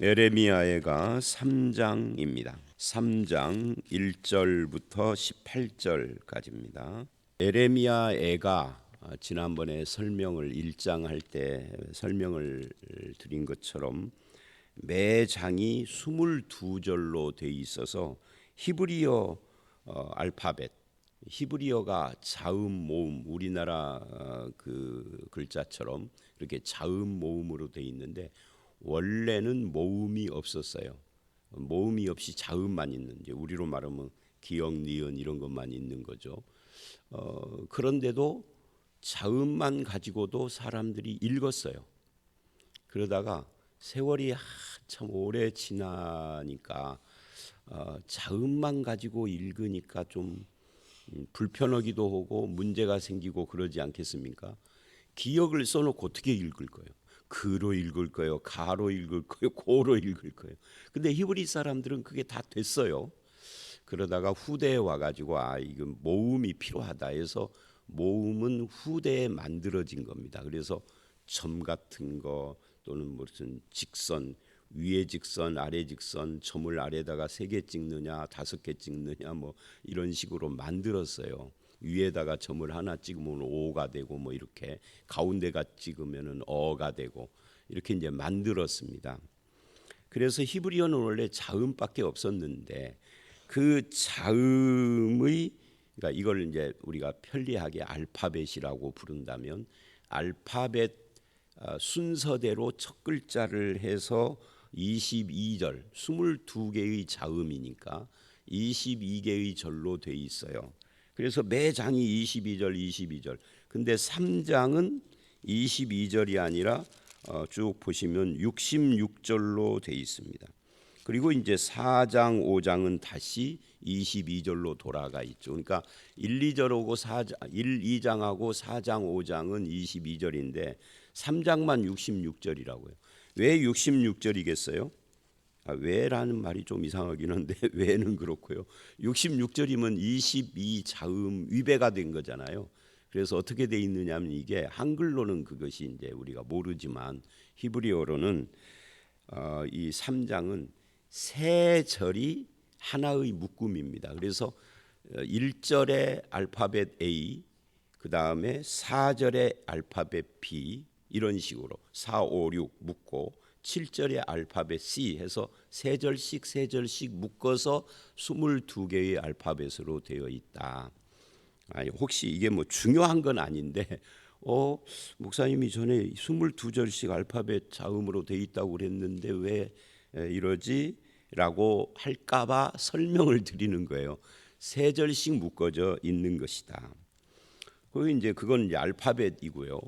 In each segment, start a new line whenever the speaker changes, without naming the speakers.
에레미야애가 3장입니다. 3장 1절부터 18절까지입니다. 에레미야애가 지난번에 설명을 1장 할 때 설명을 드린 것처럼 매 장이 22절로 돼 있어서 히브리어 알파벳, 히브리어가 자음 모음, 우리나라 그 글자처럼 이렇게 자음 모음으로 돼 있는데 원래는 모음이 없었어요. 모음이 없이 자음만 있는, 이제 우리로 말하면 기역, 니은 이런 것만 있는 거죠. 그런데도 자음만 가지고도 사람들이 읽었어요. 그러다가 세월이 참 오래 지나니까 자음만 가지고 읽으니까 좀 불편하기도 하고 문제가 생기고 그러지 않겠습니까? 기역을 써놓고 어떻게 읽을 거예요? 그로 읽을 거예요, 가로 읽을 거예요, 고로 읽을 거예요. 근데 히브리 사람들은 그게 다 됐어요. 그러다가 후대에 와가지고 이건 모음이 필요하다 해서 모음은 후대에 만들어진 겁니다. 그래서 점 같은 거 또는 무슨 직선, 위에 직선, 아래 직선, 점을 아래다가 3개 찍느냐 5개 찍느냐 뭐 이런 식으로 만들었어요. 위에다가 점을 하나 찍으면 오가 되고 뭐 이렇게 가운데가 찍으면은 어가 되고 이렇게 이제 만들었습니다. 그래서 히브리어는 원래 자음밖에 없었는데 그 자음의, 그러니까 이걸 이제 우리가 편리하게 알파벳이라고 부른다면 알파벳 순서대로 첫 글자를 해서 22절, 22개의 자음이니까 22개의 절로 돼 있어요. 그래서 매 장이 22절, 22절. 근데 3장은 22절이 아니라 쭉 보시면 66절로 돼 있습니다. 그리고 이제 4장, 5장은 다시 22절로 돌아가 있죠. 그러니까 1, 2절하고 2장하고 4장, 5장은 22절인데 3장만 66절이라고요. 왜 66절이겠어요? 왜라는 말이 좀 이상하긴 한데 왜는 그렇고요. 66절이면 22 자음 위배가 된 거잖아요. 그래서 어떻게 돼 있느냐면 이게 한글로는 그것이 이제 우리가 모르지만 히브리어로는 이 3장은 세 절이 하나의 묶음입니다. 그래서 1절에 알파벳 A, 그 다음에 4절에 알파벳 B 이런 식으로 4, 5, 6 묶고 7절에 알파벳 C 해서 세 절씩 묶어서 22개의 알파벳으로 되어 있다. 혹시 이게 뭐 중요한 건 아닌데 목사님이 전에 22절씩 알파벳 자음으로 되어 있다고 그랬는데 왜 이러지? 라고 할까봐 설명을 드리는 거예요. 세 절씩 묶어져 있는 것이다. 그건 이제 알파벳이고요.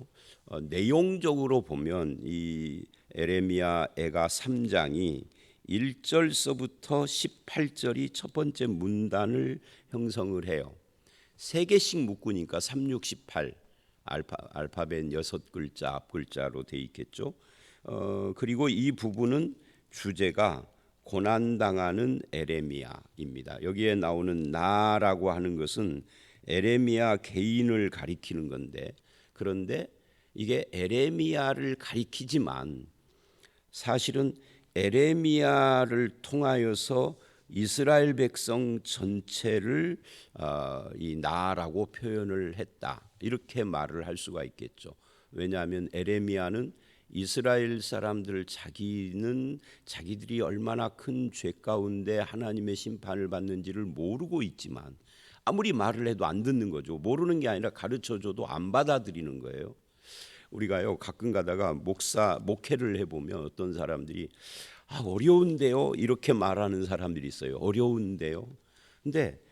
내용적으로 보면 이 에레미야애가 3장이 1절서부터 18절이 첫 번째 문단을 형성을 해요. 3개씩 묶으니까 3, 6, 18 알파벳 6글자 앞글자로 돼 있겠죠. 그리고 이 부분은 주제가 고난당하는 에레미야입니다. 여기에 나오는 나라고 하는 것은 에레미야 개인을 가리키는 건데, 그런데 이게 에레미야를 가리키지만 사실은 에레미야를 통하여서 이스라엘 백성 전체를 이 나라고 표현을 했다, 이렇게 말을 할 수가 있겠죠. 왜냐하면 에레미야는 이스라엘 사람들 자기들이 얼마나 큰 죄 가운데 하나님의 심판을 받는지를 모르고 있지만 아무리 말을 해도 안 듣는 거죠. 모르는 게 아니라 가르쳐줘도 안 받아들이는 거예요. 우리가요 가끔 가다가 목회를 해보면 어떤 사람들이 어려운데요 이렇게 말하는 사람들이 있어요. 어려운데요. 근데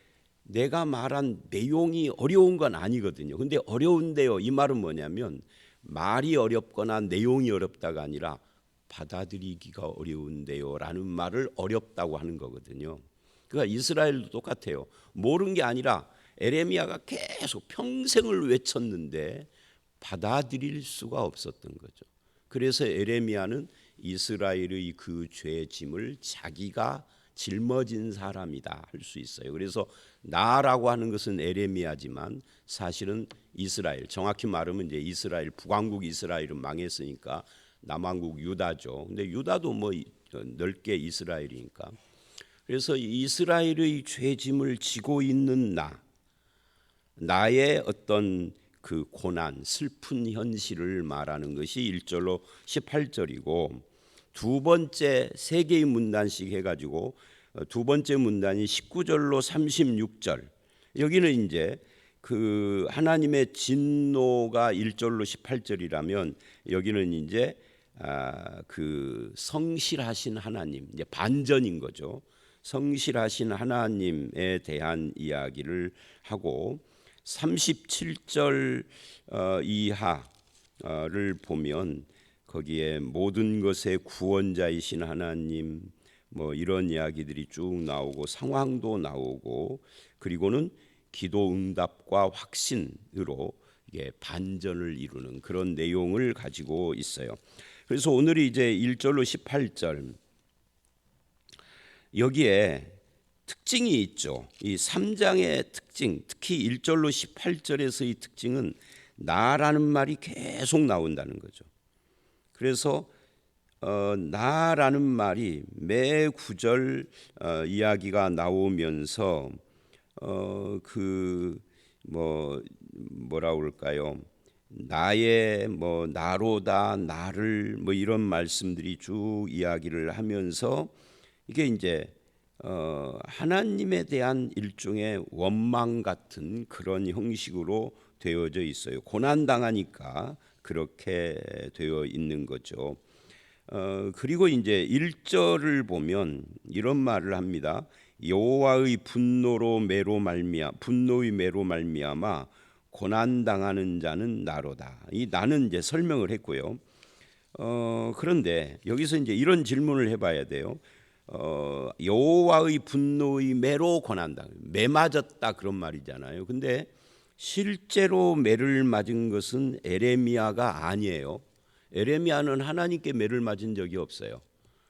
내가 말한 내용이 어려운 건 아니거든요. 근데 어려운데요 이 말은 뭐냐면 말이 어렵거나 내용이 어렵다가 아니라 받아들이기가 어려운데요 라는 말을 어렵다고 하는 거거든요. 그러니까 이스라엘도 똑같아요. 모르는 게 아니라 에레미야가 계속 평생을 외쳤는데 받아들일 수가 없었던 거죠. 그래서 에레미야는 이스라엘의 그 죄의 짐을 자기가 짊어진 사람이다 할 수 있어요. 그래서 나라고 하는 것은 에레미야지만 사실은 이스라엘, 정확히 말하면 이제 이스라엘, 북왕국 이스라엘은 망했으니까 남왕국 유다죠. 근데 유다도 뭐 넓게 이스라엘이니까. 그래서 이스라엘의 죄짐을 지고 있는 나의 어떤 그 고난, 슬픈 현실을 말하는 것이 1절로 18절이고, 두 번째 세 개의 문단씩 해가지고 두 번째 문단이 19절로 36절. 여기는 이제 그 하나님의 진노가 1절로 18절이라면 여기는 이제 그 성실하신 하나님, 이제 반전인 거죠. 성실하신 하나님에 대한 이야기를 하고, 37절 이하를 보면 거기에 모든 것의 구원자이신 하나님, 뭐 이런 이야기들이 쭉 나오고 상황도 나오고, 그리고는 기도 응답과 확신으로 이게 반전을 이루는 그런 내용을 가지고 있어요. 그래서 오늘이 이제 1절로 18절, 여기에 특징이 있죠. 이 3장의 특징, 특히 1절로 18절에서의 특징은 나라는 말이 계속 나온다는 거죠. 그래서 나라는 말이 매 구절 이야기가 나오면서 뭐라 그럴까요? 나의 뭐 나로다, 나를 뭐 이런 말씀들이 쭉 이야기를 하면서 이게 이제 하나님에 대한 일종의 원망 같은 그런 형식으로 되어져 있어요. 고난 당하니까 그렇게 되어 있는 거죠. 그리고 이제 1절을 보면 이런 말을 합니다. 여호와의 분노의 매로 말미암아 고난 당하는 자는 나로다. 이 나는 이제 설명을 했고요. 그런데 여기서 이제 이런 질문을 해봐야 돼요. 여호와의 분노의 매로 고난당, 매 맞았다 그런 말이잖아요. 근데 실제로 매를 맞은 것은 에레미야가 아니에요. 에레미야는 하나님께 매를 맞은 적이 없어요.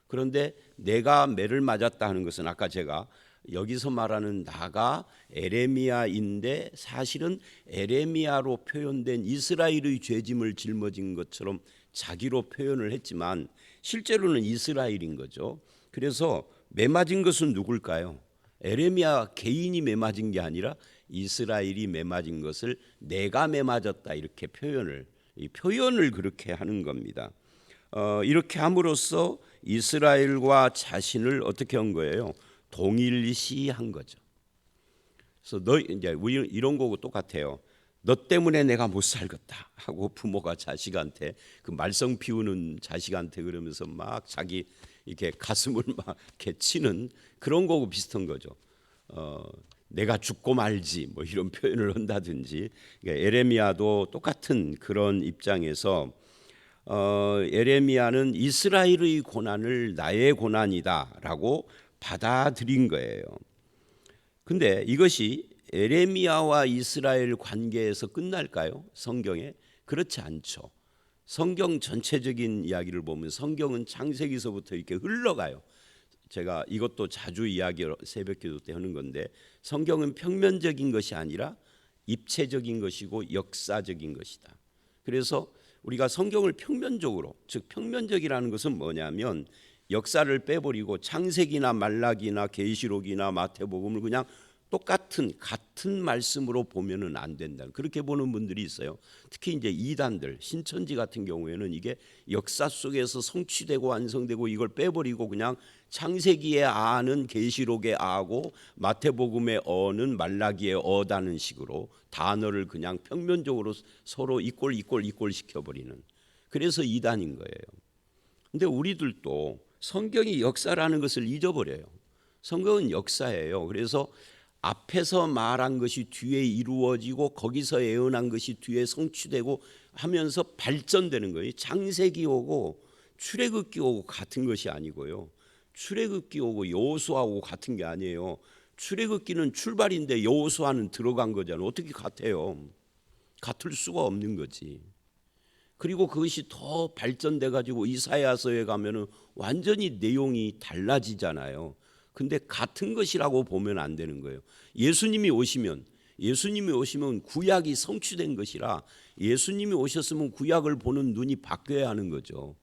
그런데 내가 매를 맞았다 하는 것은 아까 제가 여기서 말하는 나가 에레미야인데, 사실은 에레미야로 표현된 이스라엘의 죄짐을 짊어진 것처럼 자기로 표현을 했지만 실제로는 이스라엘인 거죠. 그래서 매 맞은 것은 누굴까요? 에레미야 개인이 매 맞은 게 아니라 이스라엘이 매 맞은 것을 내가 매 맞았다 이렇게 표현을 그렇게 하는 겁니다. 이렇게 함으로써 이스라엘과 자신을 어떻게 한 거예요? 동일시한 거죠. 그래서 너 이제 이런 거고 똑같아요. 너 때문에 내가 못 살겠다 하고 부모가 자식한테, 그 말썽 피우는 자식한테 그러면서 막 자기 이렇게 가슴을 막 이렇게 치는 그런 거고 비슷한 거죠. 내가 죽고 말지 뭐 이런 표현을 한다든지. 그러니까 에레미야도 똑같은 그런 입장에서 에레미야는 이스라엘의 고난을 나의 고난이다라고 받아들인 거예요. 근데 이것이 에레미야와 이스라엘 관계에서 끝날까요? 성경에? 그렇지 않죠. 성경 전체적인 이야기를 보면 성경은 창세기서부터 이렇게 흘러가요. 제가 이것도 자주 이야기를 새벽기도 때 하는 건데, 성경은 평면적인 것이 아니라 입체적인 것이고 역사적인 것이다. 그래서 우리가 성경을 평면적으로, 즉 평면적이라는 것은 뭐냐면 역사를 빼버리고 창세기나 말라기나 계시록이나 마태복음을 그냥 같은 말씀으로 보면은 안 된다. 그렇게 보는 분들이 있어요. 특히 이제 이단들, 신천지 같은 경우에는 이게 역사 속에서 성취되고 완성되고 이걸 빼버리고 그냥 창세기의 아는 계시록의 아고 마태복음의 어는 말라기의 어다는 식으로 단어를 그냥 평면적으로 서로 이꼴 시켜버리는, 그래서 이단인 거예요. 근데 우리들도 성경이 역사라는 것을 잊어버려요. 성경은 역사예요. 그래서 앞에서 말한 것이 뒤에 이루어지고 거기서 예언한 것이 뒤에 성취되고 하면서 발전되는 거예요. 창세기 오고 출애굽기 오고 같은 것이 아니고요. 출애굽기 오고 여호수아 오고 같은 게 아니에요. 출애굽기는 출발인데 여호수아는 들어간 거잖아요. 어떻게 같아요? 같을 수가 없는 거지. 그리고 그것이 더 발전돼 가지고 이사야서에 가면은 완전히 내용이 달라지잖아요. 근데 같은 것이라고 보면 안 되는 거예요. 예수님이 오시면 구약이 성취된 것이라, 예수님이 오셨으면 구약을 보는 눈이 바뀌어야 하는 거죠.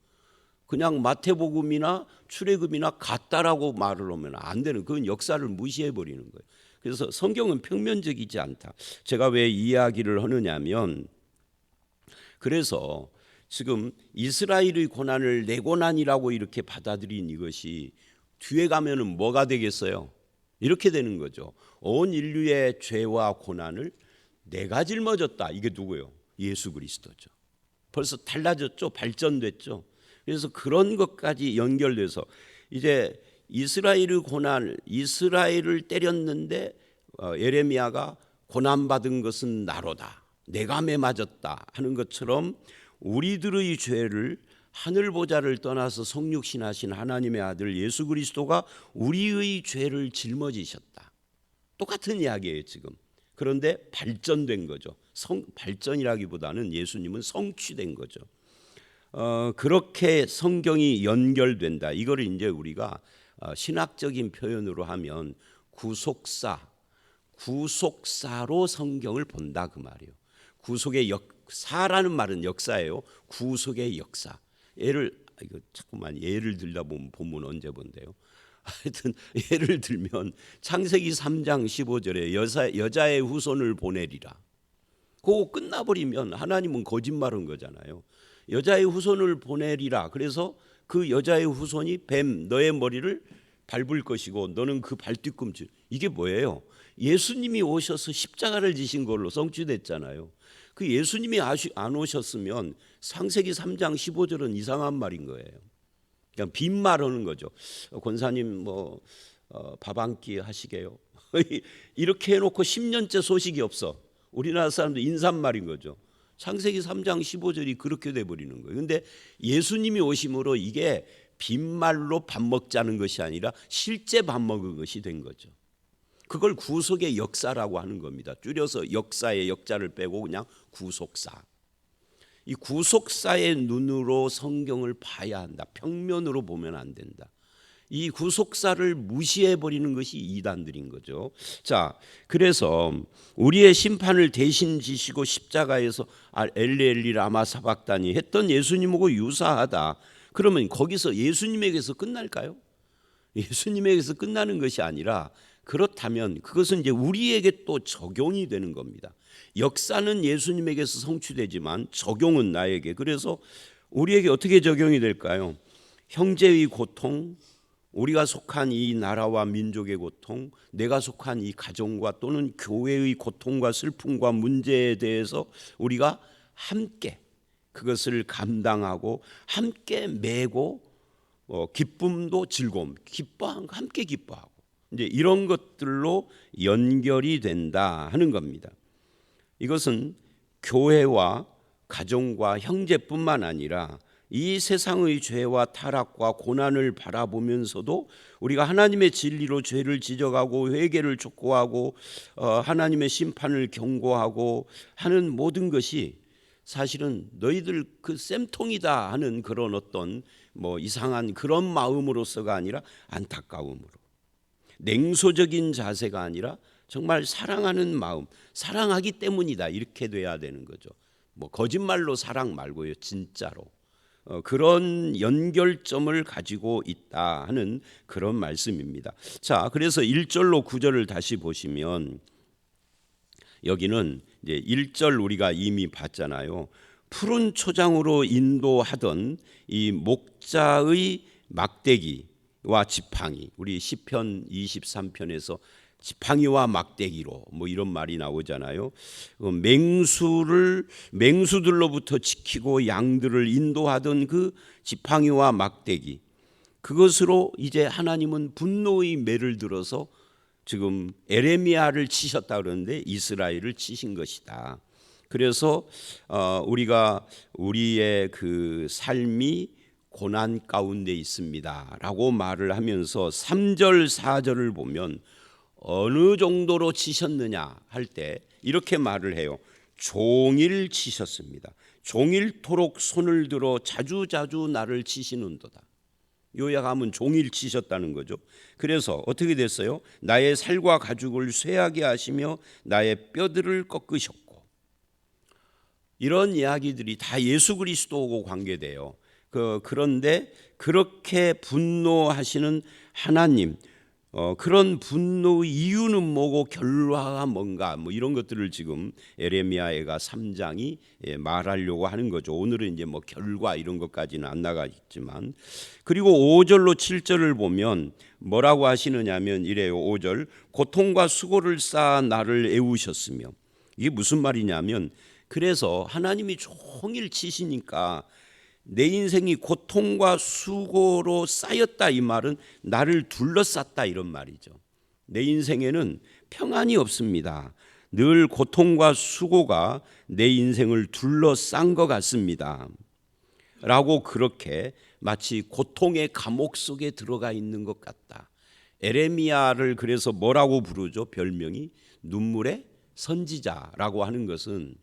그냥 마태복음이나 출애굽이나 같다라고 말을 하면 안 되는, 그건 역사를 무시해 버리는 거예요. 그래서 성경은 평면적이지 않다. 제가 왜 이 이야기를 하느냐면, 그래서 지금 이스라엘의 고난을 내 고난이라고 이렇게 받아들인 이것이 뒤에 가면은 뭐가 되겠어요? 이렇게 되는 거죠. 온 인류의 죄와 고난을 내가 짊어졌다. 이게 누구예요? 예수 그리스도죠. 벌써 달라졌죠. 발전됐죠. 그래서 그런 것까지 연결돼서 이제 이스라엘의 고난, 이스라엘을 때렸는데 예레미야가 고난받은 것은 나로다, 내가 매맞았다 하는 것처럼 우리들의 죄를 하늘 보좌를 떠나서 성육신하신 하나님의 아들 예수 그리스도가 우리의 죄를 짊어지셨다. 똑같은 이야기예요 지금. 그런데 발전된 거죠. 발전이라기보다는 예수님은 성취된 거죠. 그렇게 성경이 연결된다. 이거를 이제 우리가 신학적인 표현으로 하면 구속사로 성경을 본다 그 말이에요. 구속의 역사라는 말은 역사예요. 구속의 역사. 자꾸만 예를 들다 보면 본문 언제 본대요. 하여튼 예를 들면 창세기 3장 15절에 여자의 후손을 보내리라. 그거 끝나버리면 하나님은 거짓말한 거잖아요. 여자의 후손을 보내리라. 그래서 그 여자의 후손이 뱀 너의 머리를 밟을 것이고 너는 그 발뒤꿈치. 이게 뭐예요? 예수님이 오셔서 십자가를 지신 걸로 성취됐잖아요. 그 예수님이 안 오셨으면 창세기 3장 15절은 이상한 말인 거예요. 그냥 빈말하는 거죠. 권사님 밥 한 끼 하시게요. 이렇게 해놓고 10년째 소식이 없어. 우리나라 사람들 인사말인 거죠. 창세기 3장 15절이 그렇게 돼버리는 거예요. 그런데 예수님이 오심으로 이게 빈말로 밥 먹자는 것이 아니라 실제 밥 먹은 것이 된 거죠. 그걸 구속의 역사라고 하는 겁니다. 줄여서 역사의 역자를 빼고 그냥 구속사. 이 구속사의 눈으로 성경을 봐야 한다. 평면으로 보면 안 된다. 이 구속사를 무시해버리는 것이 이단들인 거죠. 자, 그래서 우리의 심판을 대신 지시고 십자가에서 엘리 라마 사박다니 했던 예수님하고 유사하다. 그러면 거기서 예수님에게서 끝날까요? 예수님에게서 끝나는 것이 아니라, 그렇다면 그것은 이제 우리에게 또 적용이 되는 겁니다. 역사는 예수님에게서 성취되지만 적용은 나에게. 그래서 우리에게 어떻게 적용이 될까요? 형제의 고통, 우리가 속한 이 나라와 민족의 고통, 내가 속한 이 가정과 또는 교회의 고통과 슬픔과 문제에 대해서 우리가 함께 그것을 감당하고 함께 메고 기쁨도 즐거움, 함께 기뻐하고 이제 이런 것들로 연결이 된다 하는 겁니다. 이것은 교회와 가정과 형제뿐만 아니라 이 세상의 죄와 타락과 고난을 바라보면서도 우리가 하나님의 진리로 죄를 지적하고 회개를 촉구하고 하나님의 심판을 경고하고 하는 모든 것이 사실은 너희들 그 쌤통이다 하는 그런 어떤 이상한 그런 마음으로서가 아니라 안타까움으로, 냉소적인 자세가 아니라 정말 사랑하는 마음, 사랑하기 때문이다 이렇게 돼야 되는 거죠. 거짓말로 사랑 말고요, 진짜로. 그런 연결점을 가지고 있다 하는 그런 말씀입니다. 자, 그래서 1절로 9절을 다시 보시면 여기는 이제 1절 우리가 이미 봤잖아요. 푸른 초장으로 인도하던 이 목자의 막대기와 지팡이, 우리 시편 23편에서 지팡이와 막대기로 이런 말이 나오잖아요. 맹수들로부터 지키고 양들을 인도하던 그 지팡이와 막대기, 그것으로 이제 하나님은 분노의 매를 들어서 지금 에레미야를 치셨다 그러는데 이스라엘을 치신 것이다. 그래서 우리가 우리의 그 삶이 고난 가운데 있습니다라고 말을 하면서 3절 4절을 보면 어느 정도로 치셨느냐 할 때 이렇게 말을 해요. 종일 치셨습니다. 종일토록 손을 들어 자주자주 나를 치시는도다. 요약하면 종일 치셨다는 거죠. 그래서 어떻게 됐어요? 나의 살과 가죽을 쇠하게 하시며 나의 뼈들을 꺾으셨고, 이런 이야기들이 다 예수 그리스도하고 관계돼요. 그런데 그렇게 분노하시는 하나님, 그런 분노의 이유는 뭐고 결과가 뭔가, 뭐 이런 것들을 지금 에레미야가 3장이 말하려고 하는 거죠. 오늘은 이제 뭐 결과 이런 것까지는 안 나가겠지만, 그리고 5절로 7절을 보면 뭐라고 하시느냐면 이래요. 5절, 고통과 수고를 쌓아 나를 애우셨으며, 이게 무슨 말이냐면, 그래서 하나님이 종일 치시니까 내 인생이 고통과 수고로 쌓였다, 이 말은 나를 둘러쌌다 이런 말이죠. 내 인생에는 평안이 없습니다. 늘 고통과 수고가 내 인생을 둘러싼 것 같습니다 라고, 그렇게 마치 고통의 감옥 속에 들어가 있는 것 같다. 에레미야를 그래서 뭐라고 부르죠? 별명이 눈물의 선지자라고 하는 것은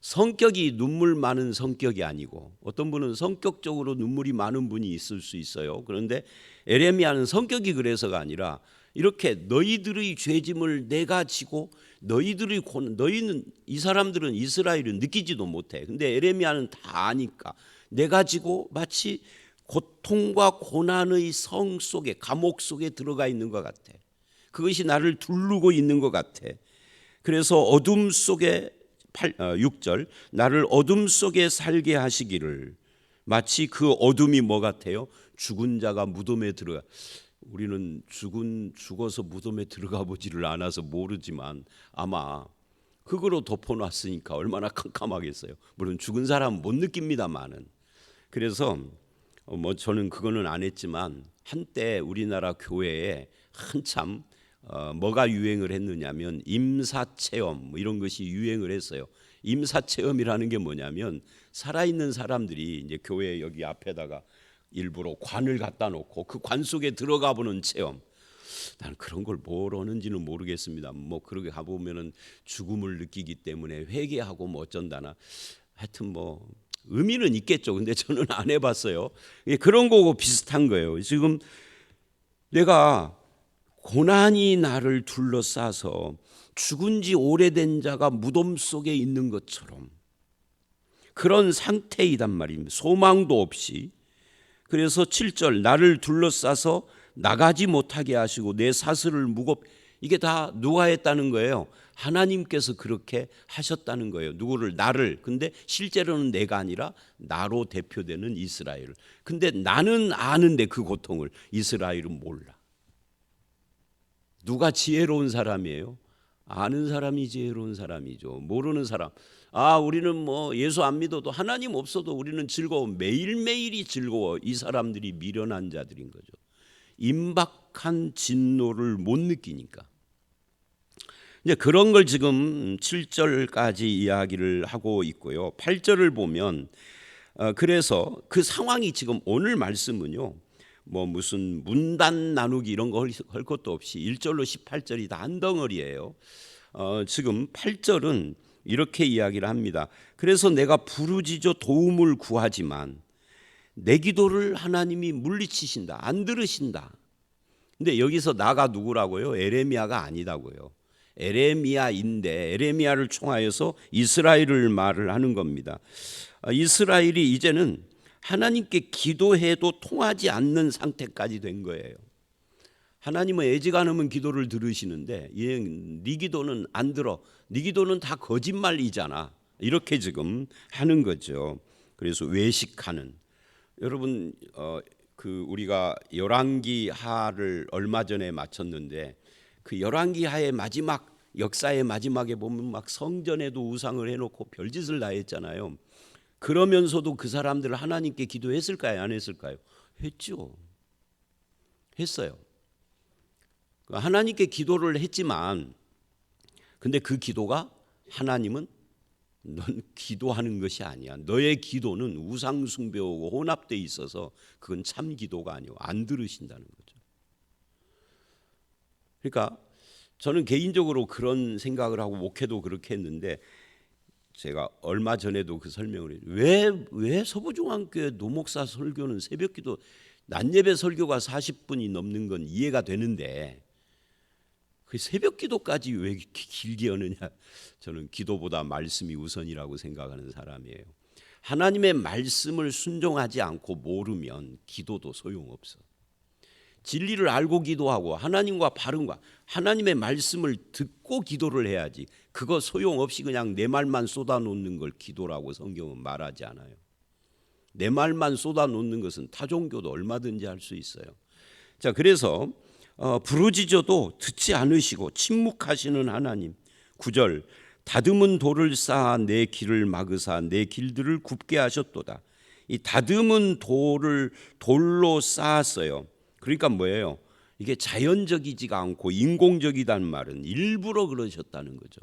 성격이 눈물 많은 성격이 아니고, 어떤 분은 성격적으로 눈물이 많은 분이 있을 수 있어요. 그런데 에레미야는 성격이 그래서가 아니라 이렇게 너희들의 죄짐을 내가 지고 너희는 이 사람들은 이스라엘은 느끼지도 못해. 근데 에레미야는 다 아니까 내가 지고 마치 고통과 고난의 성 속에, 감옥 속에 들어가 있는 것 같아. 그것이 나를 두르고 있는 것 같아. 그래서 어둠 속에 6절, 나를 어둠 속에 살게 하시기를, 마치 그 어둠이 뭐 같아요? 죽은 자가 무덤에 들어가. 우리는 죽어서 무덤에 들어가 보지를 않아서 모르지만 아마 흙으로 덮어놨으니까 얼마나 캄캄하겠어요. 물론 죽은 사람은 못 느낍니다만은. 그래서 뭐 저는 그거는 안 했지만 한때 우리나라 교회에 한참 뭐가 유행을 했느냐면 임사체험, 뭐 이런 것이 유행을 했어요. 임사체험이라는 게 뭐냐면 살아있는 사람들이 이제 교회 여기 앞에다가 일부러 관을 갖다 놓고 그 관 속에 들어가 보는 체험. 나는 그런 걸 뭘 하는지는 모르겠습니다. 뭐 그렇게 가보면은 죽음을 느끼기 때문에 회개하고 뭐 어쩐다나, 하여튼 뭐 의미는 있겠죠. 근데 저는 안 해봤어요. 그런 거고 비슷한 거예요. 지금 내가 고난이 나를 둘러싸서 죽은 지 오래된 자가 무덤 속에 있는 것처럼 그런 상태이단 말입니다. 소망도 없이. 그래서 7절, 나를 둘러싸서 나가지 못하게 하시고 내 사슬을 이게 다 누가 했다는 거예요? 하나님께서 그렇게 하셨다는 거예요. 누구를? 나를. 근데 실제로는 내가 아니라 나로 대표되는 이스라엘. 근데 나는 아는데 그 고통을 이스라엘은 몰라. 누가 지혜로운 사람이에요? 아는 사람이 지혜로운 사람이죠. 모르는 사람, 우리는 뭐 예수 안 믿어도 하나님 없어도 우리는 즐거워, 매일매일이 즐거워. 이 사람들이 미련한 자들인 거죠. 임박한 진노를 못 느끼니까. 이제 그런 걸 지금 7절까지 이야기를 하고 있고요. 8절을 보면 그래서 그 상황이 지금 오늘 말씀은요, 뭐 무슨 문단 나누기 이런 거 할 것도 없이 1절로 18절이 다 한 덩어리예요. 지금 8절은 이렇게 이야기를 합니다. 그래서 내가 부르짖어 도움을 구하지만 내 기도를 하나님이 물리치신다, 안 들으신다. 근데 여기서 나가 누구라고요? 에레미야가 아니다고요. 에레미야인데 에레미야를 총하여서 이스라엘을 말을 하는 겁니다. 이스라엘이 이제는 하나님께 기도해도 통하지 않는 상태까지 된 거예요. 하나님은 애지간하면 기도를 들으시는데 네 기도는 안 들어. 네 기도는 다 거짓말이잖아. 이렇게 지금 하는 거죠. 그래서 외식하는. 여러분 우리가 열왕기하를 얼마 전에 마쳤는데 그 열왕기하의 마지막, 역사의 마지막에 보면 막 성전에도 우상을 해놓고 별짓을 다 했잖아요. 그러면서도 그 사람들 하나님께 기도했을까요? 안 했을까요? 했죠. 했어요. 하나님께 기도를 했지만 근데 그 기도가 하나님은 넌 기도하는 것이 아니야. 너의 기도는 우상 숭배하고 혼합돼 있어서 그건 참 기도가 아니고 안 들으신다는 거죠. 그러니까 저는 개인적으로 그런 생각을 하고 목회도 그렇게 했는데 제가 얼마 전에도 그 설명을 해요. 왜 서부중앙교회 노목사 설교는 새벽기도 낮예배 설교가 40분이 넘는 건 이해가 되는데 그 새벽기도까지 왜 길게 하느냐. 저는 기도보다 말씀이 우선이라고 생각하는 사람이에요. 하나님의 말씀을 순종하지 않고 모르면 기도도 소용없어. 진리를 알고 기도하고 하나님과 바른과 하나님의 말씀을 듣고 기도를 해야지. 그거 소용없이 그냥 내 말만 쏟아놓는 걸 기도라고 성경은 말하지 않아요. 내 말만 쏟아놓는 것은 타종교도 얼마든지 할 수 있어요. 자, 그래서 부르짖어도 듣지 않으시고 침묵하시는 하나님. 9절, 다듬은 돌을 쌓아 내 길을 막으사 내 길들을 굽게 하셨도다. 이 다듬은 돌로 쌓았어요. 그러니까 뭐예요? 이게 자연적이지가 않고 인공적이다는 말은 일부러 그러셨다는 거죠.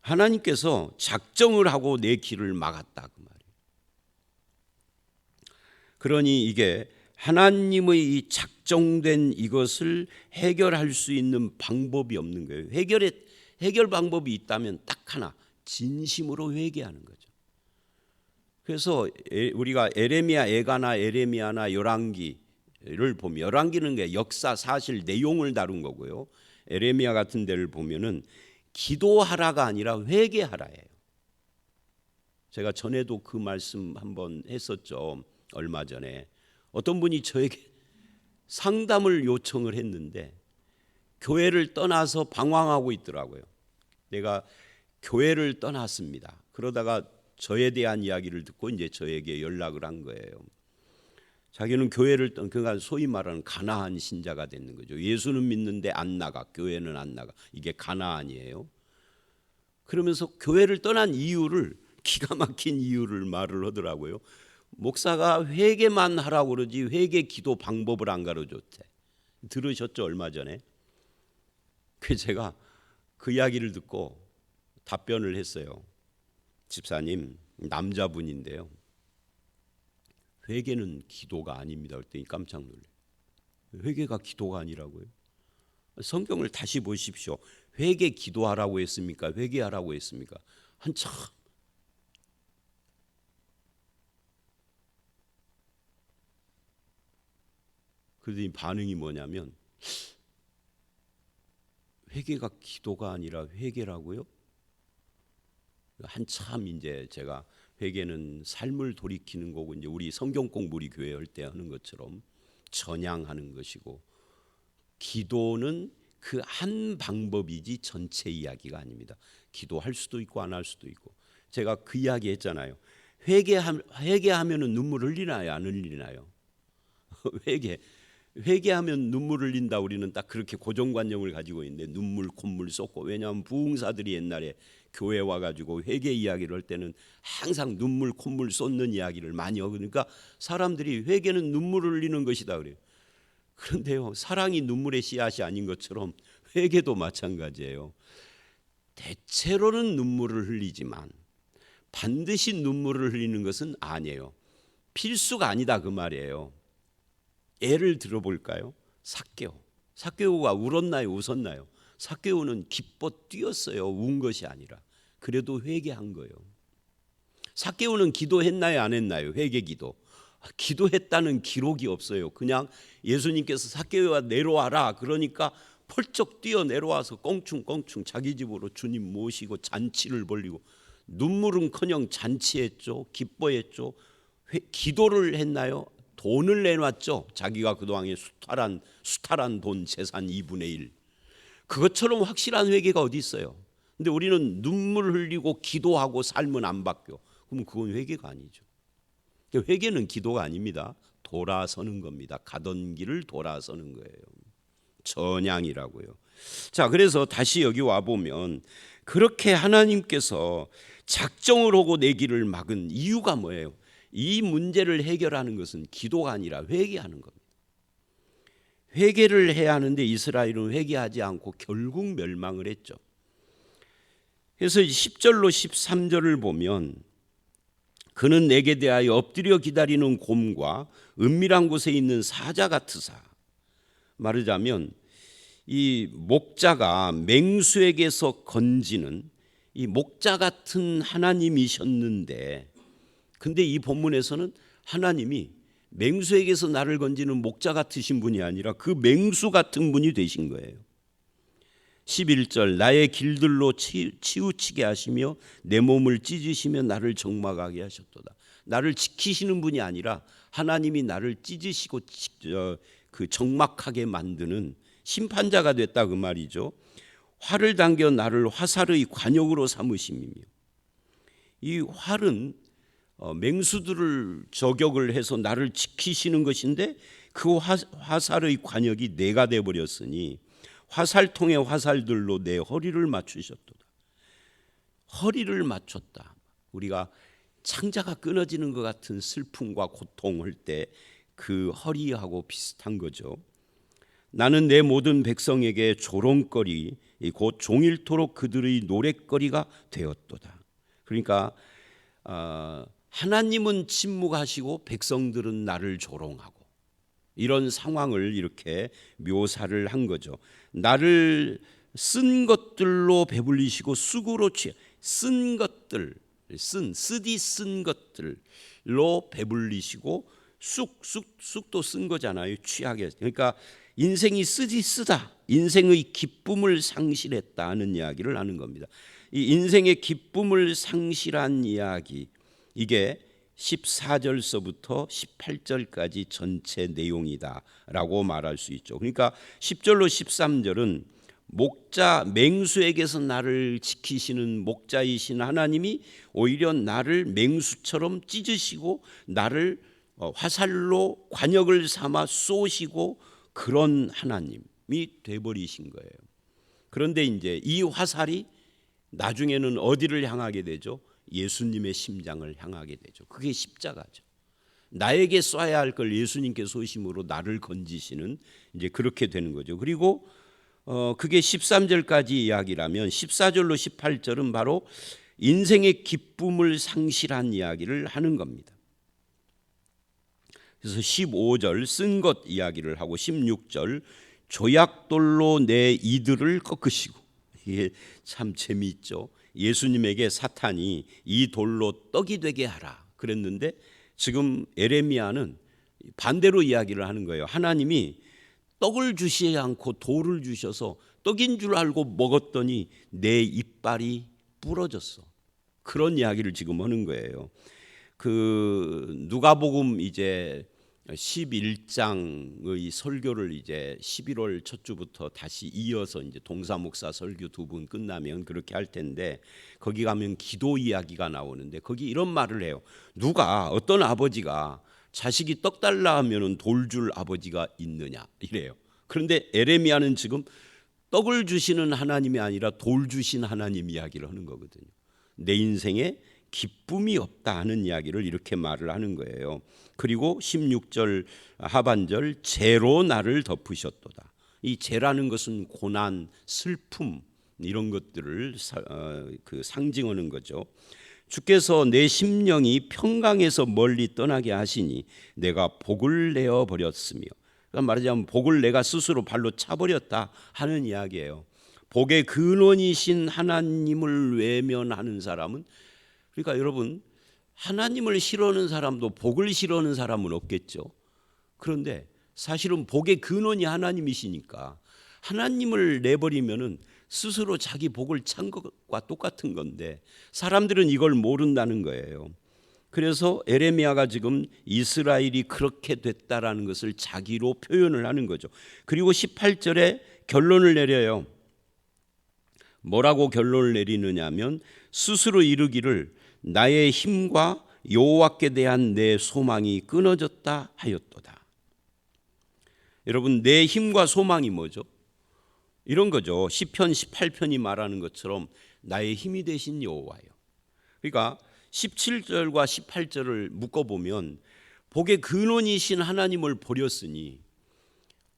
하나님께서 작정을 하고 내 길을 막았다 그 말이에요. 그러니 이게 하나님의 이 작정된 이것을 해결할 수 있는 방법이 없는 거예요. 해결 방법이 있다면 딱 하나, 진심으로 회개하는 거죠. 그래서 우리가 에레미야, 에가나, 에레미야나 열왕기를 보면, 열왕기는 게 역사, 사실, 내용을 다룬 거고요. 에레미야 같은 데를 보면은 기도하라가 아니라 회개하라예요. 제가 전에도 그 말씀 한번 했었죠. 얼마 전에 어떤 분이 저에게 상담을 요청을 했는데 교회를 떠나서 방황하고 있더라고요. 내가 교회를 떠났습니다. 그러다가 저에 대한 이야기를 듣고 이제 저에게 연락을 한 거예요. 자기는 교회를 그러니까 소위 말하는 가나안 신자가 되는 거죠. 예수는 믿는데 안 나가, 교회는 안 나가. 이게 가나안이에요. 그러면서 교회를 떠난 이유를, 기가 막힌 이유를 말을 하더라고요. 목사가 회개만 하라고 그러지 회개 기도 방법을 안 가르쳤대. 들으셨죠? 얼마 전에. 그래서 제가 그 이야기를 듣고 답변을 했어요. 집사님, 남자분인데요. 회개는 기도가 아닙니다. 그랬더니 깜짝 놀래요. 회개가 기도가 아니라고요? 성경을 다시 보십시오. 회개 기도하라고 했습니까? 회개하라고 했습니까? 한참. 그랬더니 반응이 뭐냐면 회개가 기도가 아니라 회개라고요? 한참 이제 제가 회개는 삶을 돌이키는 거고 이제 우리 성경 공부 우리 교회 할 때 하는 것처럼 전향하는 것이고 기도는 그 한 방법이지 전체 이야기가 아닙니다. 기도할 수도 있고 안 할 수도 있고 제가 그 이야기 했잖아요. 회개하면은 눈물 흘리나요? 안 흘리나요? 회개하면 눈물 흘린다. 우리는 딱 그렇게 고정관념을 가지고 있는데 눈물 콧물 쏟고 왜냐하면 부흥사들이 옛날에 교회 와가지고 회개 이야기를 할 때는 항상 눈물 콧물 쏟는 이야기를 많이 하고 그러니까 사람들이 회개는 눈물을 흘리는 것이다 그래요. 그런데요, 사랑이 눈물의 씨앗이 아닌 것처럼 회개도 마찬가지예요. 대체로는 눈물을 흘리지만 반드시 눈물을 흘리는 것은 아니에요. 필수가 아니다 그 말이에요. 예를 들어볼까요? 삭개오가 울었나요? 웃었나요? 삭개오는 기뻐 뛰었어요. 운 것이 아니라. 그래도 회개한 거예요. 삭개오는 기도했나요? 안 했나요? 회개 기도. 기도했다는 기록이 없어요. 그냥 예수님께서 삭개오야 내려와라 그러니까 펄쩍 뛰어 내려와서 껑충껑충 자기 집으로 주님 모시고 잔치를 벌리고 눈물은커녕 잔치했죠. 기뻐했죠. 기도를 했나요? 돈을 내놨죠. 자기가 그동안에 수탈한 돈 재산 2분의 1. 그것처럼 확실한 회개가 어디 있어요. 근데 우리는 눈물 흘리고 기도하고 삶은 안 바뀌어. 그러면 그건 회개가 아니죠. 회개는 기도가 아닙니다. 돌아서는 겁니다. 가던 길을 돌아서는 거예요. 전향이라고요. 자, 그래서 다시 여기 와 보면 그렇게 하나님께서 작정을 하고 내 길을 막은 이유가 뭐예요? 이 문제를 해결하는 것은 기도가 아니라 회개하는 겁니다. 회개를 해야 하는데 이스라엘은 회개하지 않고 결국 멸망을 했죠. 그래서 10절로 13절을 보면 그는 내게 대하여 엎드려 기다리는 곰과 은밀한 곳에 있는 사자 같으사. 말하자면 이 목자가 맹수에게서 건지는 이 목자 같은 하나님이셨는데 근데 이 본문에서는 하나님이 맹수에게서 나를 건지는 목자 같으신 분이 아니라 그 맹수 같은 분이 되신 거예요. 11절 나의 길들로 치우치게 하시며 내 몸을 찢으시며 나를 적막하게 하셨도다. 나를 지키시는 분이 아니라 하나님이 나를 찢으시고 그 적막하게 만드는 심판자가 됐다 그 말이죠. 활을 당겨 나를 화살의 관역으로 삼으심이며, 이 활은 맹수들을 저격을 해서 나를 지키시는 것인데 그 화살의 관역이 내가 되어버렸으니 화살통의 화살들로 내 허리를 맞추셨도다. 허리를 맞췄다. 우리가 창자가 끊어지는 것 같은 슬픔과 고통할 때 그 허리하고 비슷한 거죠. 나는 내 모든 백성에게 조롱거리 곧 종일토록 그들의 노랫거리가 되었도다. 그러니까 하나님은 침묵하시고 백성들은 나를 조롱하고, 이런 상황을 이렇게 묘사를 한 거죠. 나를 쓴 것들로 배불리시고 쑥으로 쓴 것들, 쓰디 쓴 것들로 배불리시고, 쑥도 쓴 거잖아요. 취하게. 그러니까 인생이 쓰디 쓰다, 인생의 기쁨을 상실했다는 이야기를 하는 겁니다. 이 인생의 기쁨을 상실한 이야기, 이게 14절서부터 18절까지 전체 내용이다라고 말할 수 있죠. 그러니까 10절로 13절은 목자, 맹수에게서 나를 지키시는 목자이신 하나님이 오히려 나를 맹수처럼 찢으시고 나를 화살로 관역을 삼아 쏘시고 그런 하나님이 돼버리신 거예요. 그런데 이제 이 화살이 나중에는 어디를 향하게 되죠? 예수님의 심장을 향하게 되죠. 그게 십자가죠. 나에게 쏴야 할 걸 예수님께 쏘심으로 나를 건지시는, 이제 그렇게 되는 거죠. 그리고 그게 13절까지 이야기라면 14절로 18절은 바로 인생의 기쁨을 상실한 이야기를 하는 겁니다. 그래서 15절 쓴 것 이야기를 하고 16절 조약돌로 내 이들을 꺾으시고, 이게 참 재미있죠. 예수님에게 사탄이 이 돌로 떡이 되게 하라 그랬는데 지금 에레미야는 반대로 이야기를 하는 거예요. 하나님이 떡을 주시지 않고 돌을 주셔서 떡인 줄 알고 먹었더니 내 이빨이 부러졌어. 그런 이야기를 지금 하는 거예요. 그 누가복음 이제 11장의 설교를 이제 11월 첫 주부터 다시 이어서 이제 동사 목사 설교 두 분 끝나면 그렇게 할 텐데, 거기 가면 기도 이야기가 나오는데 거기 이런 말을 해요. 누가, 어떤 아버지가 자식이 떡 달라 하면은 돌 줄 아버지가 있느냐 이래요. 그런데 에레미야는 지금 떡을 주시는 하나님이 아니라 돌 주신 하나님 이야기를 하는 거거든요. 내 인생에 기쁨이 없다 하는 이야기를 이렇게 말을 하는 거예요. 그리고 16절 하반절 재로 나를 덮으셨도다. 이 재라는 것은 고난, 슬픔 이런 것들을 상징하는 거죠. 주께서 내 심령이 평강에서 멀리 떠나게 하시니 내가 복을 내어 버렸으며, 그러니까 말하자면 복을 내가 스스로 발로 차버렸다 하는 이야기예요. 복의 근원이신 하나님을 외면하는 사람은, 그러니까 여러분 하나님을 싫어하는 사람도 복을 싫어하는 사람은 없겠죠. 그런데 사실은 복의 근원이 하나님이시니까 하나님을 내버리면은 스스로 자기 복을 찬 것과 똑같은 건데 사람들은 이걸 모른다는 거예요. 그래서 에레미야가 지금 이스라엘이 그렇게 됐다라는 것을 자기로 표현을 하는 거죠. 그리고 18절에 결론을 내려요. 뭐라고 결론을 내리느냐면 스스로 이르기를 나의 힘과 여호와께 대한 내 소망이 끊어졌다 하였도다. 여러분, 내 힘과 소망이 뭐죠? 이런 거죠. 시편 18편이 말하는 것처럼 나의 힘이 되신 여호와요. 그러니까 17절과 18절을 묶어보면 복의 근원이신 하나님을 버렸으니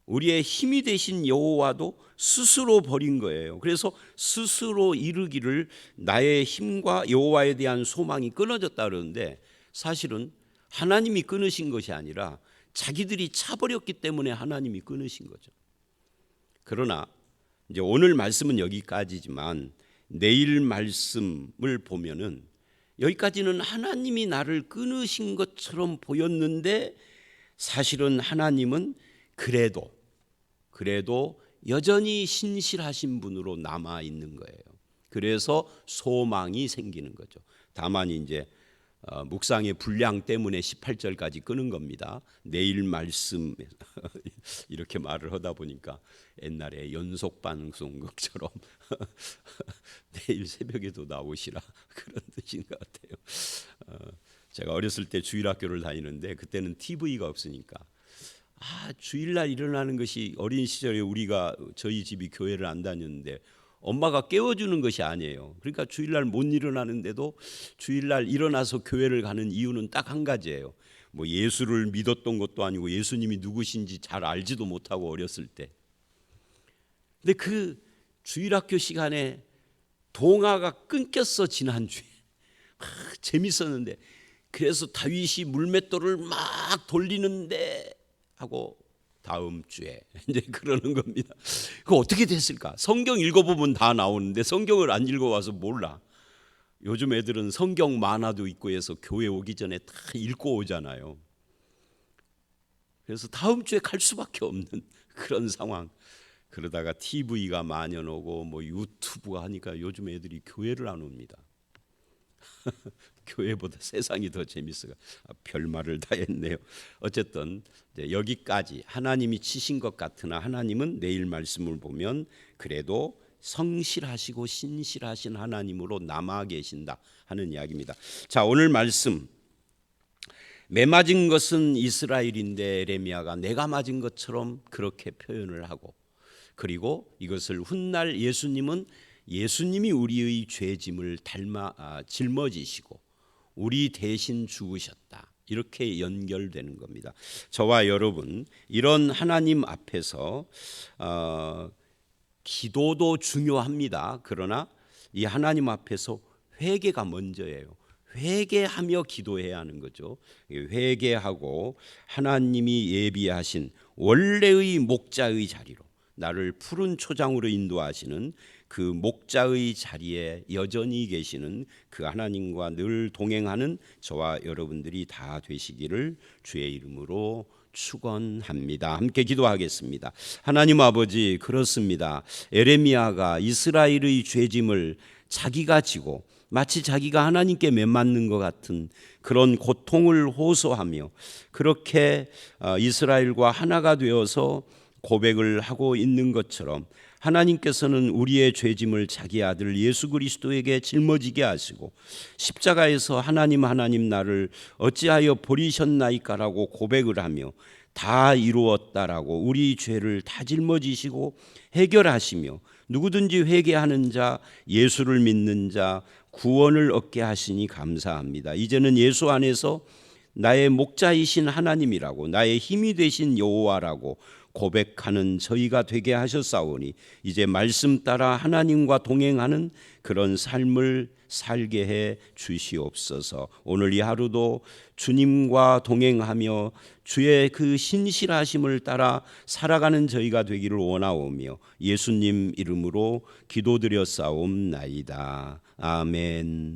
우리의 힘이 되신 여호와도 스스로 버린 거예요. 그래서 스스로 이르기를 나의 힘과 여호와에 대한 소망이 끊어졌다 그러는데 사실은 하나님이 끊으신 것이 아니라 자기들이 차버렸기 때문에 하나님이 끊으신 거죠. 그러나 이제 오늘 말씀은 여기까지지만 내일 말씀을 보면은 여기까지는 하나님이 나를 끊으신 것처럼 보였는데 사실은 하나님은 그래도 여전히 신실하신 분으로 남아 있는 거예요. 그래서 소망이 생기는 거죠. 다만 이제 묵상의 분량 때문에 18절까지 끄는 겁니다. 내일 말씀 이렇게 말을 하다 보니까 옛날에 연속 방송국처럼 내일 새벽에도 나오시라 그런 뜻인 것 같아요. 제가 어렸을 때 주일학교를 다니는데 그때는 TV가 없으니까 주일날 일어나는 것이 어린 시절에 우리가 저희 집이 교회를 안 다녔는데 엄마가 깨워주는 것이 아니에요. 그러니까 주일날 못 일어나는데도 주일날 일어나서 교회를 가는 이유는 딱 한 가지예요. 뭐 예수를 믿었던 것도 아니고 예수님이 누구신지 잘 알지도 못하고 어렸을 때. 근데 그 주일학교 시간에 동화가 끊겼어. 지난주에 재밌었는데 그래서 다윗이 물맷돌을 막 돌리는데 하고 다음 주에 이제 그러는 겁니다. 그 어떻게 됐을까? 성경 읽어보면 다 나오는데 성경을 안 읽어와서 몰라. 요즘 애들은 성경 만화도 있고 해서 교회 오기 전에 다 읽고 오잖아요. 그래서 다음 주에 갈 수밖에 없는 그런 상황. 그러다가 TV가 만연오고 뭐 유튜브가 하니까 요즘 애들이 교회를 안 옵니다. 교회보다 세상이 더 재밌어요. 별말을 다 했네요. 어쨌든 여기까지 하나님이 치신 것 같으나 하나님은 내일 말씀을 보면 그래도 성실하시고 신실하신 하나님으로 남아 계신다 하는 이야기입니다. 자, 오늘 말씀 매맞은 것은 이스라엘인데 에레미야가 내가 맞은 것처럼 그렇게 표현을 하고 그리고 이것을 훗날 예수님이 우리의 죄짐을 짊어지시고 우리 대신 죽으셨다. 이렇게 연결되는 겁니다. 저와 여러분 이런 하나님 앞에서 기도도 중요합니다. 그러나 이 하나님 앞에서 회개가 먼저예요. 회개하며 기도해야 하는 거죠. 회개하고 하나님이 예비하신 원래의 목자의 자리로 나를 푸른 초장으로 인도하시는 그 목자의 자리에 여전히 계시는 그 하나님과 늘 동행하는 저와 여러분들이 다 되시기를 주의 이름으로 축원합니다. 함께 기도하겠습니다. 하나님 아버지, 그렇습니다. 에레미야가 이스라엘의 죄짐을 자기가 지고 마치 자기가 하나님께 매맞는 것 같은 그런 고통을 호소하며 그렇게 이스라엘과 하나가 되어서 고백을 하고 있는 것처럼 하나님께서는 우리의 죄짐을 자기 아들 예수 그리스도에게 짊어지게 하시고 십자가에서 하나님 나를 어찌하여 버리셨나이까라고 고백을 하며 다 이루었다라고 우리 죄를 다 짊어지시고 해결하시며 누구든지 회개하는 자, 예수를 믿는 자 구원을 얻게 하시니 감사합니다. 이제는 예수 안에서 나의 목자이신 하나님이라고 나의 힘이 되신 여호와라고 고백하는 저희가 되게 하셨사오니 이제 말씀 따라 하나님과 동행하는 그런 삶을 살게 해 주시옵소서. 오늘 이 하루도 주님과 동행하며 주의 그 신실하심을 따라 살아가는 저희가 되기를 원하오며 예수님 이름으로 기도드렸사옵나이다. 아멘.